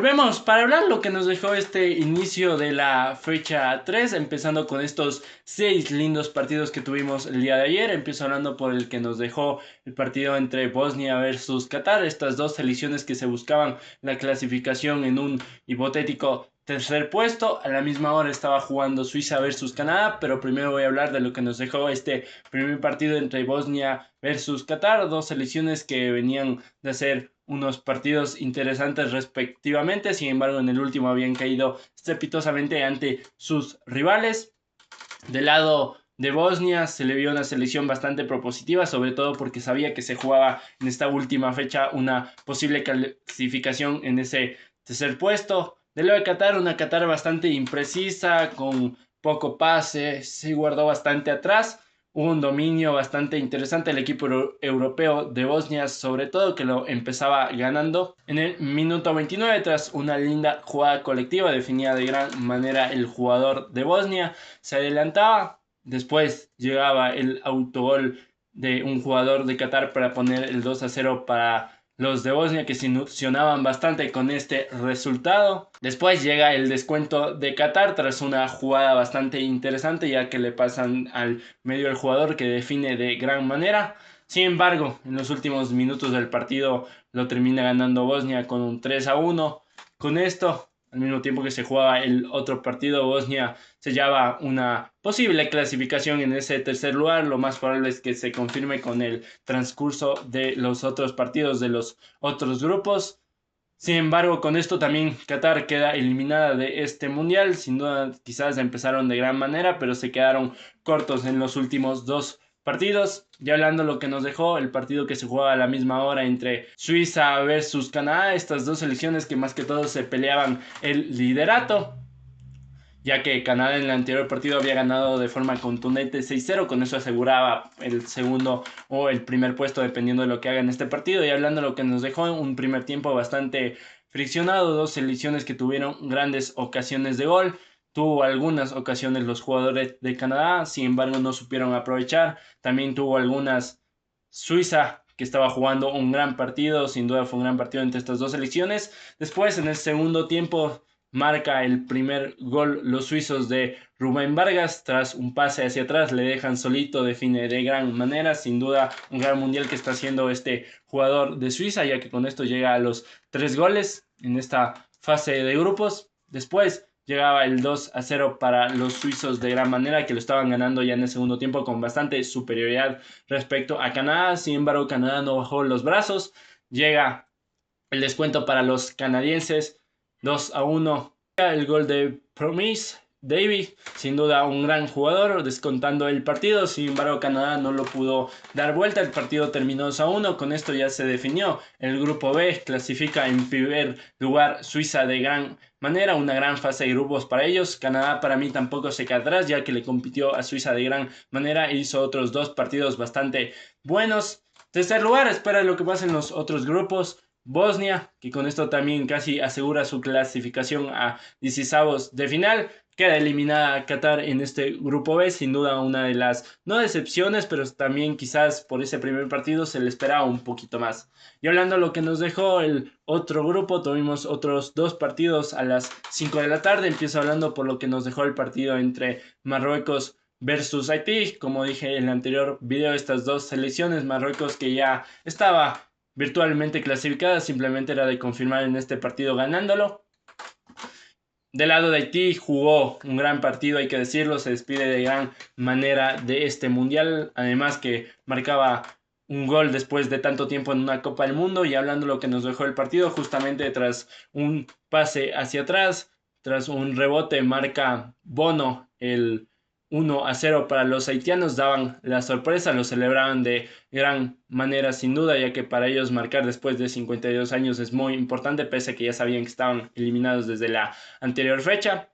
Volvemos para hablar lo que nos dejó este inicio de la fecha 3, empezando con estos 6 lindos partidos que tuvimos el día de ayer. Empiezo hablando por el que nos dejó el partido entre Bosnia versus Qatar, estas dos selecciones que se buscaban la clasificación en un hipotético tercer puesto. A la misma hora estaba jugando Suiza versus Canadá, pero primero voy a hablar de lo que nos dejó este primer partido entre Bosnia versus Qatar, dos selecciones que venían de hacer unos partidos interesantes respectivamente. Sin embargo, en el último habían caído estrepitosamente ante sus rivales. Del lado de Bosnia se le vio una selección bastante propositiva, sobre todo porque sabía que se jugaba en esta última fecha una posible clasificación en ese tercer puesto. Del lado de Qatar, una Qatar bastante imprecisa, con poco pase, se guardó bastante atrás. Hubo un dominio bastante interesante del equipo europeo de Bosnia, sobre todo que lo empezaba ganando en el minuto 29 tras una linda jugada colectiva definida de gran manera el jugador de Bosnia. Se adelantaba, después llegaba el autogol de un jugador de Qatar para poner el 2-0 para los de Bosnia, que se ilusionaban bastante con este resultado. Después llega el descuento de Qatar tras una jugada bastante interesante, ya que le pasan al medio el jugador que define de gran manera. Sin embargo, en los últimos minutos del partido lo termina ganando Bosnia con un 3-1. Con esto, al mismo tiempo que se jugaba el otro partido, Bosnia sellaba una posible clasificación en ese tercer lugar. Lo más probable es que se confirme con el transcurso de los otros partidos de los otros grupos. Sin embargo, con esto también Qatar queda eliminada de este mundial. Sin duda, quizás empezaron de gran manera, pero se quedaron cortos en los últimos dos partidos. Ya hablando de lo que nos dejó el partido que se jugaba a la misma hora entre Suiza versus Canadá, estas dos selecciones que más que todo se peleaban el liderato, ya que Canadá en el anterior partido había ganado de forma contundente 6-0, con eso aseguraba el segundo o el primer puesto dependiendo de lo que haga en este partido. Y hablando de lo que nos dejó un primer tiempo bastante friccionado, dos selecciones que tuvieron grandes ocasiones de gol. Tuvo algunas ocasiones los jugadores de Canadá, sin embargo no supieron aprovechar. También tuvo algunas Suiza, que estaba jugando un gran partido, sin duda fue un gran partido entre estas dos selecciones. Después en el segundo tiempo marca el primer gol los suizos de Rubén Vargas, tras un pase hacia atrás le dejan solito, define de gran manera. Sin duda un gran mundial que está haciendo este jugador de Suiza, ya que con esto llega a los 3 goles en esta fase de grupos. Después llegaba el 2-0 para los suizos de gran manera, que lo estaban ganando ya en el segundo tiempo con bastante superioridad respecto a Canadá. Sin embargo, Canadá no bajó los brazos. Llega el descuento para los canadienses, 2-1. El gol de Promise David, sin duda un gran jugador, descontando el partido. Sin embargo, Canadá no lo pudo dar vuelta. El partido terminó 2-1. Con esto ya se definió el grupo B. Clasifica en primer lugar Suiza de gran manera, una gran fase de grupos para ellos. Canadá para mí tampoco se queda atrás, ya que le compitió a Suiza de gran manera e hizo otros dos partidos bastante buenos. Tercer lugar, espera lo que pasa en los otros grupos. Bosnia, que con esto también casi asegura su clasificación a 16avos de final. Queda eliminada Qatar en este grupo B, sin duda una de las, no decepciones, pero también quizás por ese primer partido se le esperaba un poquito más. Y hablando de lo que nos dejó el otro grupo, tuvimos otros dos partidos a las 5 de la tarde. Empiezo hablando por lo que nos dejó el partido entre Marruecos versus Haití. Como dije en el anterior video, estas dos selecciones, Marruecos que ya estaba virtualmente clasificada, simplemente era de confirmar en este partido ganándolo. Del lado de Haití jugó un gran partido, hay que decirlo, se despide de gran manera de este mundial, además que marcaba un gol después de tanto tiempo en una Copa del Mundo. Y hablando de lo que nos dejó el partido, justamente tras un pase hacia atrás, tras un rebote, marca Bono el 1-0 para los haitianos, daban la sorpresa, lo celebraban de gran manera sin duda, ya que para ellos marcar después de 52 años es muy importante, pese a que ya sabían que estaban eliminados desde la anterior fecha.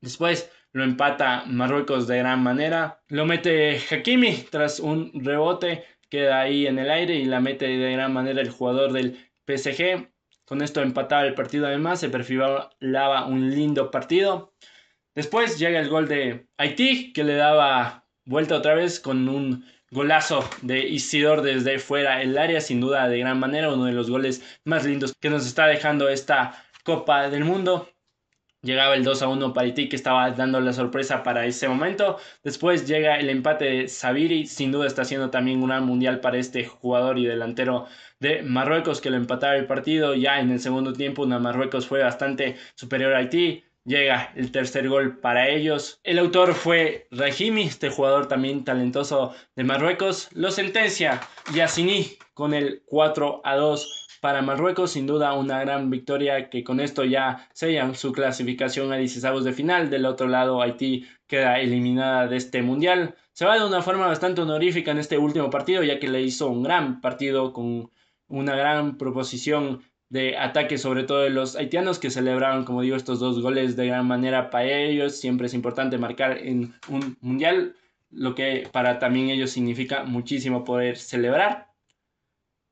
Después lo empata Marruecos de gran manera, lo mete Hakimi tras un rebote, queda ahí en el aire y la mete de gran manera el jugador del PSG. Con esto empataba el partido, además se perfilaba un lindo partido. Después llega el gol de Haití, que le daba vuelta otra vez con un golazo de Isidore desde fuera del área, sin duda de gran manera, uno de los goles más lindos que nos está dejando esta Copa del Mundo. Llegaba el 2-1 para Haití, que estaba dando la sorpresa para ese momento. Después llega el empate de Sabiri. Sin duda está siendo también un gran mundial para este jugador y delantero de Marruecos, que lo empataba el partido. Ya en el segundo tiempo, una Marruecos fue bastante superior a Haití. Llega el tercer gol para ellos. El autor fue Rahimi, este jugador también talentoso de Marruecos. Lo sentencia Yassini con el 4-2 para Marruecos. Sin duda una gran victoria, que con esto ya sellan su clasificación a 16avos de final. Del otro lado, Haití queda eliminada de este mundial. Se va de una forma bastante honorífica en este último partido, ya que le hizo un gran partido con una gran proposición de ataque, sobre todo de los haitianos, que celebraron, como digo, estos 2 goles de gran manera para ellos. Siempre es importante marcar en un mundial, lo que para también ellos significa muchísimo poder celebrar.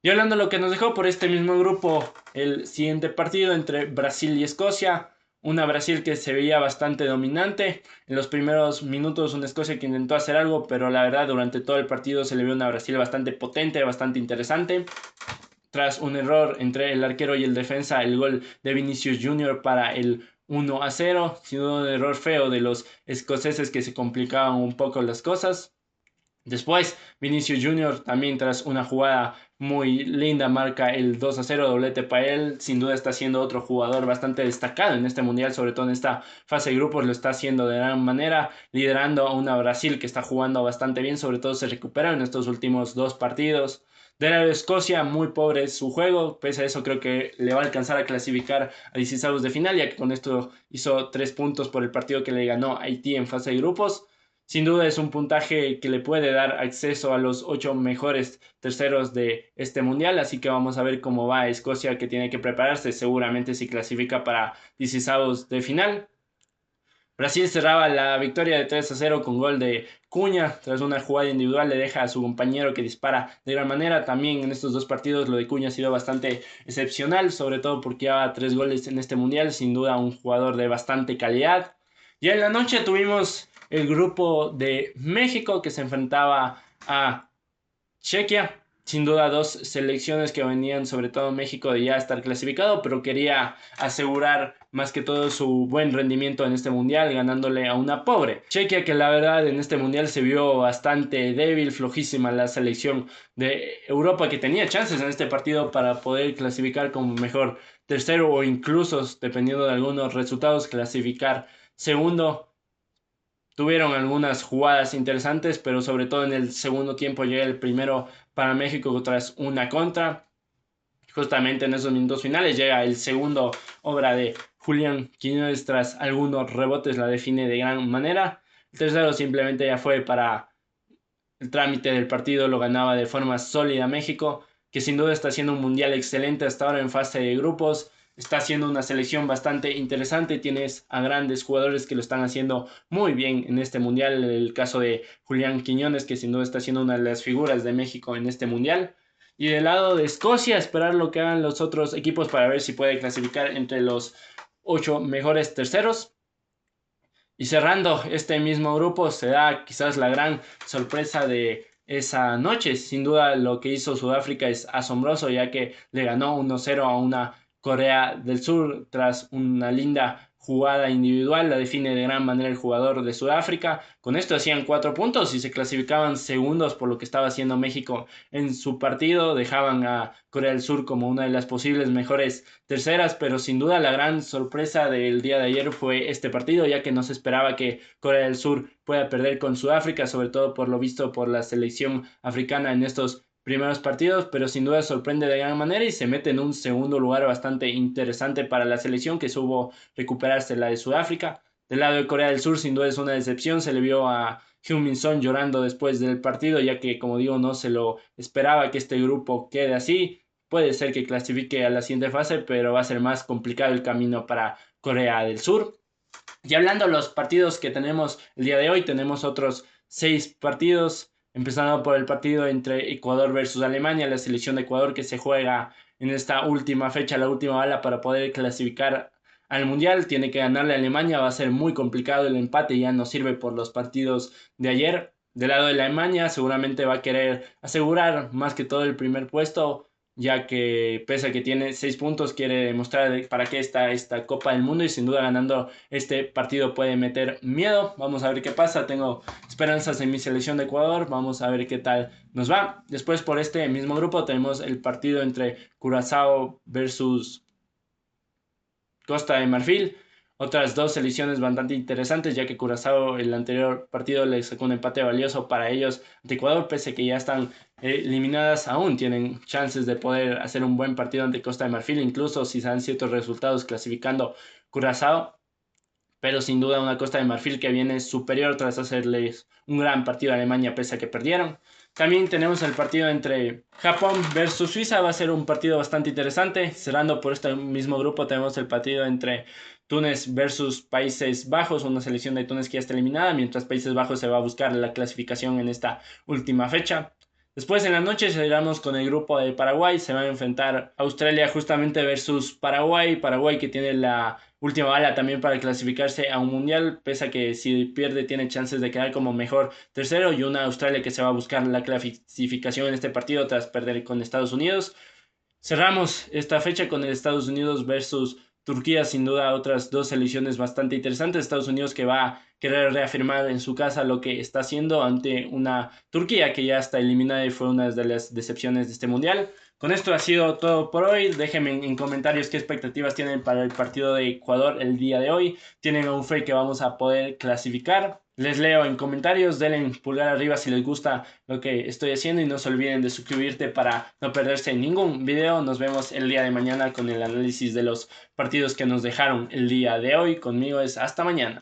Y hablando de lo que nos dejó por este mismo grupo, el siguiente partido entre Brasil y Escocia. Una Brasil que se veía bastante dominante. En los primeros minutos una Escocia que intentó hacer algo, pero la verdad durante todo el partido se le vio una Brasil bastante potente, bastante interesante. Tras un error entre el arquero y el defensa, el gol de Vinicius Junior para el 1-0. Sin duda un error feo de los escoceses, que se complicaban un poco las cosas. Después, Vinicius Junior también, tras una jugada muy linda, marca el 2-0, doblete para él. Sin duda está siendo otro jugador bastante destacado en este mundial, sobre todo en esta fase de grupos. Lo está haciendo de gran manera, liderando a una Brasil que está jugando bastante bien. Sobre todo se recupera en estos últimos 2 partidos. De la Escocia, muy pobre su juego. Pese a eso, creo que le va a alcanzar a clasificar a 16avos de final, ya que con esto hizo 3 puntos por el partido que le ganó a Haití en fase de grupos. Sin duda es un puntaje que le puede dar acceso a los 8 mejores terceros de este mundial, así que vamos a ver cómo va Escocia, que tiene que prepararse seguramente si clasifica para 16avos de final. Brasil cerraba la victoria de 3-0 con gol de Cuña. Tras una jugada individual le deja a su compañero, que dispara de gran manera. También en estos 2 partidos lo de Cuña ha sido bastante excepcional, sobre todo porque lleva 3 goles en este mundial. Sin duda un jugador de bastante calidad. Ya en la noche tuvimos el grupo de México, que se enfrentaba a Chequia. Sin duda 2 selecciones que venían, sobre todo México, de ya estar clasificado, pero quería asegurar más que todo su buen rendimiento en este mundial, ganándole a una pobre Chequia, que la verdad en este mundial se vio bastante débil, flojísima la selección de Europa, que tenía chances en este partido para poder clasificar como mejor tercero, o incluso, dependiendo de algunos resultados, clasificar segundo. Tuvieron algunas jugadas interesantes, pero sobre todo en el segundo tiempo llega el primero para México tras una contra. Justamente en esos minutos finales llega el segundo, obra de Julián Quiñones. Tras algunos rebotes la define de gran manera. El tercero simplemente ya fue para el trámite del partido, lo ganaba de forma sólida México, que sin duda está haciendo un mundial excelente hasta ahora en fase de grupos. Está haciendo una selección bastante interesante. Tienes a grandes jugadores que lo están haciendo muy bien en este mundial. El caso de Julián Quiñones, que sin duda está siendo una de las figuras de México en este mundial. Y del lado de Escocia, esperar lo que hagan los otros equipos para ver si puede clasificar entre los 8 mejores terceros. Y cerrando este mismo grupo, se da quizás la gran sorpresa de esa noche. Sin duda lo que hizo Sudáfrica es asombroso, ya que le ganó 1-0 a una Corea del Sur tras una linda jugada individual. La define de gran manera el jugador de Sudáfrica. Con esto hacían 4 puntos y se clasificaban segundos por lo que estaba haciendo México en su partido. Dejaban a Corea del Sur como una de las posibles mejores terceras, pero sin duda la gran sorpresa del día de ayer fue este partido, ya que no se esperaba que Corea del Sur pueda perder con Sudáfrica, sobre todo por lo visto por la selección africana en estos primeros partidos, pero sin duda sorprende de gran manera y se mete en un segundo lugar bastante interesante para la selección, que supo recuperarse la de Sudáfrica. Del lado de Corea del Sur, sin duda es una decepción. Se le vio a Heung-min Son llorando después del partido, ya que, como digo, no se lo esperaba que este grupo quede así. Puede ser que clasifique a la siguiente fase, pero va a ser más complicado el camino para Corea del Sur. Y hablando de los partidos que tenemos el día de hoy, tenemos otros 6 partidos, empezando por el partido entre Ecuador versus Alemania. La selección de Ecuador, que se juega en esta última fecha, la última bala para poder clasificar al Mundial, tiene que ganarle a Alemania. Va a ser muy complicado, el empate ya no sirve por los partidos de ayer. Del lado de Alemania seguramente va a querer asegurar más que todo el primer puesto, ya que pese a que tiene 6 puntos, quiere demostrar para qué está esta Copa del Mundo y sin duda ganando este partido puede meter miedo. Vamos a ver qué pasa, tengo esperanzas en mi selección de Ecuador, vamos a ver qué tal nos va. Después por este mismo grupo tenemos el partido entre Curazao versus Costa de Marfil. Otras dos selecciones bastante interesantes, ya que Curazao el anterior partido le sacó un empate valioso para ellos ante Ecuador, pese a que ya están eliminadas, aún tienen chances de poder hacer un buen partido ante Costa de Marfil, incluso si se dan ciertos resultados clasificando Curazao, pero sin duda una Costa de Marfil que viene superior tras hacerles un gran partido a Alemania pese a que perdieron. También tenemos el partido entre Japón versus Suiza, va a ser un partido bastante interesante. Cerrando por este mismo grupo tenemos el partido entre Túnez versus Países Bajos, una selección de Túnez que ya está eliminada, mientras Países Bajos se va a buscar la clasificación en esta última fecha. Después en la noche seguiremos con el grupo de Paraguay, se va a enfrentar Australia justamente versus Paraguay, Paraguay que tiene la última bala también para clasificarse a un mundial, pese a que si pierde tiene chances de quedar como mejor tercero, y una Australia que se va a buscar la clasificación en este partido tras perder con Estados Unidos. Cerramos esta fecha con el Estados Unidos versus Turquía, sin duda otras dos selecciones bastante interesantes. Estados Unidos que va a querer reafirmar en su casa lo que está haciendo ante una Turquía que ya está eliminada y fue una de las decepciones de este mundial. Con esto ha sido todo por hoy. Déjenme en comentarios qué expectativas tienen para el partido de Ecuador el día de hoy. ¿Tienen un fe que vamos a poder clasificar? Les leo en comentarios, denle pulgar arriba si les gusta lo que estoy haciendo y no se olviden de suscribirte para no perderse ningún video. Nos vemos el día de mañana con el análisis de los partidos que nos dejaron el día de hoy. Conmigo es hasta mañana.